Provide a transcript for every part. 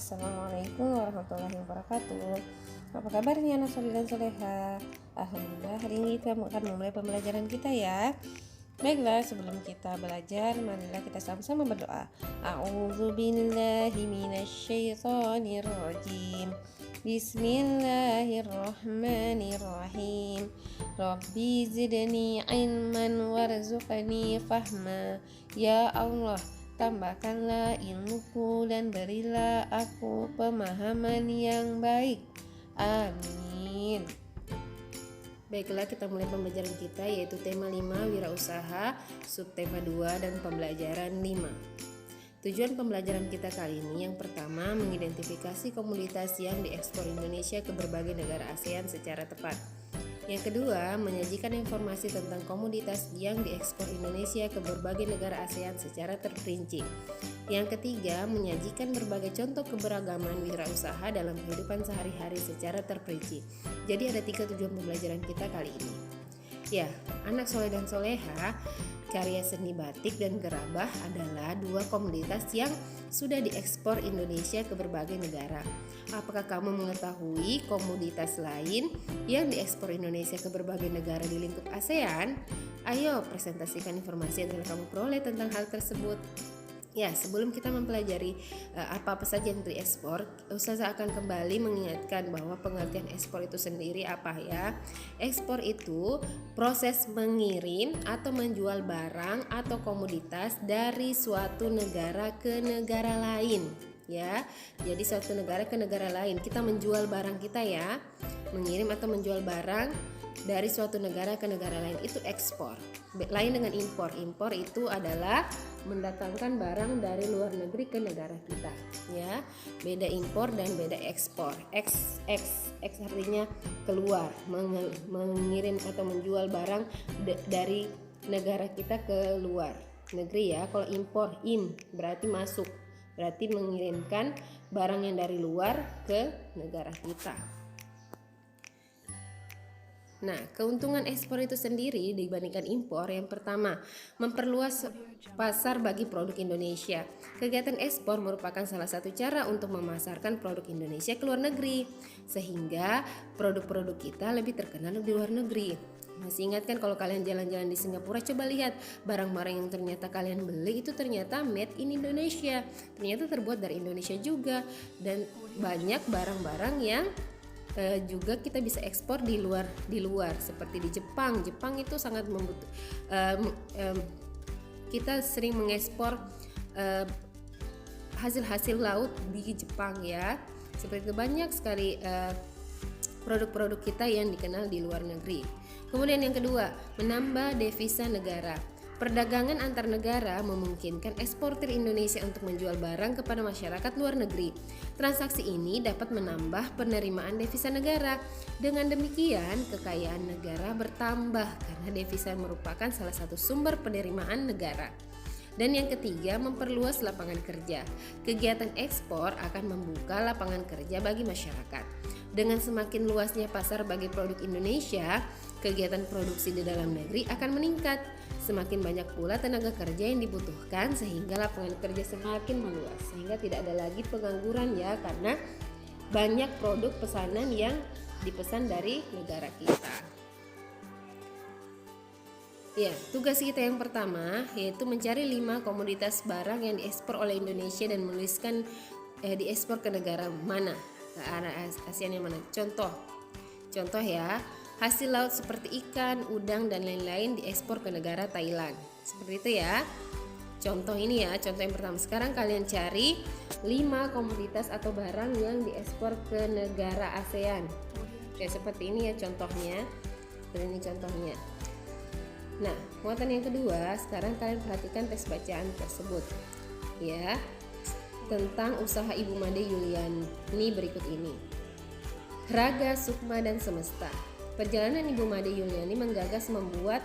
Assalamualaikum warahmatullahi wabarakatuh. Apa kabarnya anak soleh dan soleha? Alhamdulillah, hari ini kita akan memulai pembelajaran kita ya. Baiklah, sebelum kita belajar, marilah kita sama-sama berdoa. A'udzu billahi minasyaitonir rajim. Bismillahirrahmanirrahim. Rabbi zidni ilman warzuqni fahma. Ya Allah, tambahkanlah ilmuku dan berilah aku pemahaman yang baik. Amin. Baiklah, kita mulai pembelajaran kita, yaitu tema 5 wirausaha, subtema 2 dan pembelajaran 5. Tujuan pembelajaran kita kali ini yang pertama, mengidentifikasi komoditas yang diekspor Indonesia ke berbagai negara ASEAN secara tepat. Yang kedua, menyajikan informasi tentang komoditas yang diekspor Indonesia ke berbagai negara ASEAN secara terperinci. Yang ketiga, menyajikan berbagai contoh keberagaman wirausaha dalam kehidupan sehari-hari secara terperinci. Jadi ada 3 tujuan pembelajaran kita kali ini. Ya, anak soleh dan soleha, karya seni batik dan gerabah adalah 2 komoditas yang sudah diekspor Indonesia ke berbagai negara. Apakah kamu mengetahui komoditas lain yang diekspor Indonesia ke berbagai negara di lingkup ASEAN? Ayo presentasikan informasi yang telah kamu peroleh tentang hal tersebut. Ya, sebelum kita mempelajari apa-apa saja yang diekspor, Ustazah akan kembali mengingatkan bahwa pengertian ekspor itu sendiri apa ya. Ekspor itu proses mengirim atau menjual barang atau komoditas dari suatu negara ke negara lain. Ya, jadi suatu negara ke negara lain, kita menjual barang kita ya, mengirim atau menjual barang dari suatu negara ke negara lain, itu ekspor. Lain dengan impor. Impor itu adalah mendatangkan barang dari luar negeri ke negara kita ya. Beda impor dan beda ekspor. X artinya keluar, mengirim atau menjual barang dari negara kita ke luar negeri ya. Kalau impor, berarti masuk, berarti mengirimkan barang yang dari luar ke negara kita. Nah, keuntungan ekspor itu sendiri dibandingkan impor, yang pertama, memperluas pasar bagi produk Indonesia. Kegiatan ekspor merupakan salah satu cara untuk memasarkan produk Indonesia ke luar negeri, sehingga produk-produk kita lebih terkenal di luar negeri. Masih ingat kan kalau kalian jalan-jalan di Singapura, coba lihat barang-barang yang ternyata kalian beli itu ternyata made in Indonesia, ternyata terbuat dari Indonesia juga, dan banyak barang-barang yang juga kita bisa ekspor di luar seperti di Jepang itu sangat kita sering mengekspor hasil-hasil laut di Jepang ya. Seperti itu, banyak sekali produk-produk kita yang dikenal di luar negeri. Kemudian yang kedua, menambah devisa negara. Perdagangan antar negara memungkinkan eksportir Indonesia untuk menjual barang kepada masyarakat luar negeri. Transaksi ini dapat menambah penerimaan devisa negara. Dengan demikian, kekayaan negara bertambah karena devisa merupakan salah satu sumber penerimaan negara. Dan yang ketiga, memperluas lapangan kerja. Kegiatan ekspor akan membuka lapangan kerja bagi masyarakat. Dengan semakin luasnya pasar bagi produk Indonesia, kegiatan produksi di dalam negeri akan meningkat. Semakin banyak pula tenaga kerja yang dibutuhkan sehingga lapangan kerja semakin meluas, sehingga tidak ada lagi pengangguran ya, karena banyak produk pesanan yang dipesan dari negara kita. Ya, tugas kita yang pertama yaitu mencari 5 komoditas barang yang diekspor oleh Indonesia dan menuliskan diekspor ke negara mana, ke area ASEAN yang mana. Contoh ya, hasil laut seperti ikan, udang dan lain-lain diekspor ke negara Thailand. Seperti itu ya. Contoh ini ya, contoh yang pertama. Sekarang kalian cari 5 komoditas atau barang yang diekspor ke negara ASEAN. Kayak seperti ini ya contohnya. Dan ini contohnya. Nah, muatan yang kedua, sekarang kalian perhatikan teks bacaan tersebut ya, tentang usaha Ibu Made Yuliani berikut ini. Raga, Sukma dan Semesta. Perjalanan Ibu Made Yuliani menggagas, membuat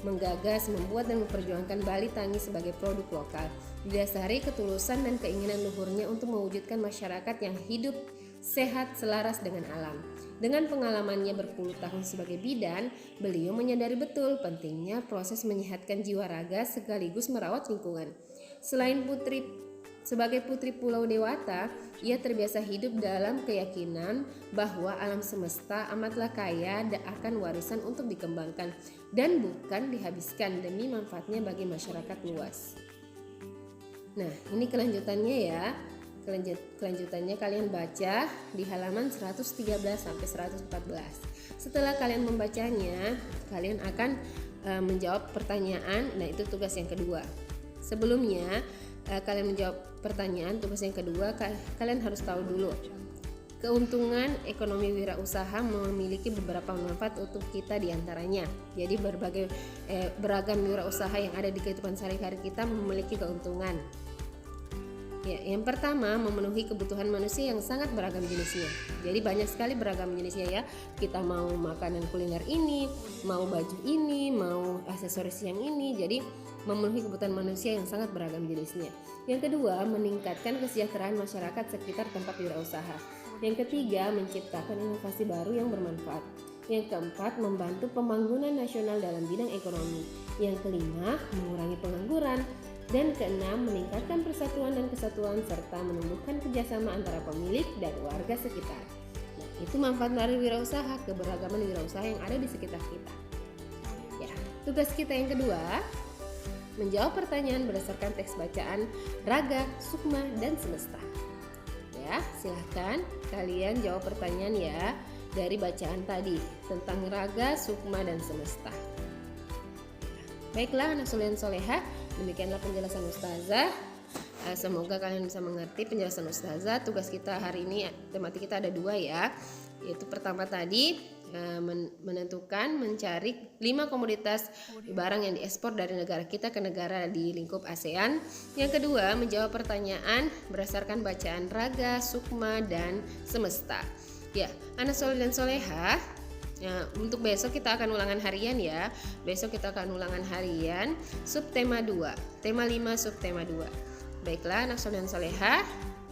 dan memperjuangkan Bali Tangi sebagai produk lokal, didasari ketulusan dan keinginan luhurnya untuk mewujudkan masyarakat yang hidup sehat selaras dengan alam. Dengan pengalamannya berpuluh tahun sebagai bidan, beliau menyadari betul pentingnya proses menyehatkan jiwa raga sekaligus merawat lingkungan. Selain putri Sebagai putri Pulau Dewata, ia terbiasa hidup dalam keyakinan bahwa alam semesta amatlah kaya dan akan warisan untuk dikembangkan dan bukan dihabiskan demi manfaatnya bagi masyarakat luas. Nah, ini kelanjutannya ya. Kelanjutannya kalian baca di halaman 113 sampai 114. Setelah kalian membacanya, kalian akan menjawab pertanyaan. Nah, itu tugas yang kedua. Sebelumnya kalian menjawab pertanyaan, tugas yang kedua kalian harus tahu dulu keuntungan ekonomi wirausaha memiliki beberapa manfaat untuk kita diantaranya. Jadi beragam wirausaha yang ada di kehidupan sehari-hari kita memiliki keuntungan. Ya, yang pertama, memenuhi kebutuhan manusia yang sangat beragam jenisnya. Jadi banyak sekali beragam jenisnya ya. Kita mau makanan kuliner ini, mau baju ini, mau aksesoris yang ini. Jadi memenuhi kebutuhan manusia yang sangat beragam jenisnya. Yang kedua, meningkatkan kesejahteraan masyarakat sekitar tempat wirausaha. Yang ketiga, menciptakan inovasi baru yang bermanfaat. Yang keempat, membantu pembangunan nasional dalam bidang ekonomi. Yang kelima, mengurangi pengangguran. Dan keenam, meningkatkan persatuan dan kesatuan serta menumbuhkan kerjasama antara pemilik dan warga sekitar. Nah, itu manfaat dari wirausaha, keberagaman wirausaha yang ada di sekitar kita. Ya, tugas kita yang kedua, menjawab pertanyaan berdasarkan teks bacaan Raga, Sukma, dan Semesta. Ya, silahkan kalian jawab pertanyaan ya dari bacaan tadi tentang Raga, Sukma, dan Semesta. Baiklah anak soleh dan soleha, demikianlah penjelasan Ustazah. Semoga kalian bisa mengerti penjelasan Ustazah. Tugas kita hari ini, tematik kita ada 2 ya. Yaitu pertama tadi menentukan mencari 5 komoditas barang yang diekspor dari negara kita ke negara di lingkup ASEAN. Yang kedua, menjawab pertanyaan berdasarkan bacaan Raga, Sukma, dan Semesta. Ya, anak soleh dan soleha. Ya, untuk besok kita akan ulangan harian ya. Besok kita akan ulangan harian subtema 2, tema 5 subtema 2. Baiklah anak soleh dan soleha,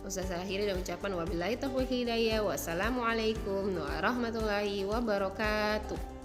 Ustazah akhiri dan ucapan wabillahi taufiq hidayah. Wassalamualaikum warahmatullahi wabarakatuh.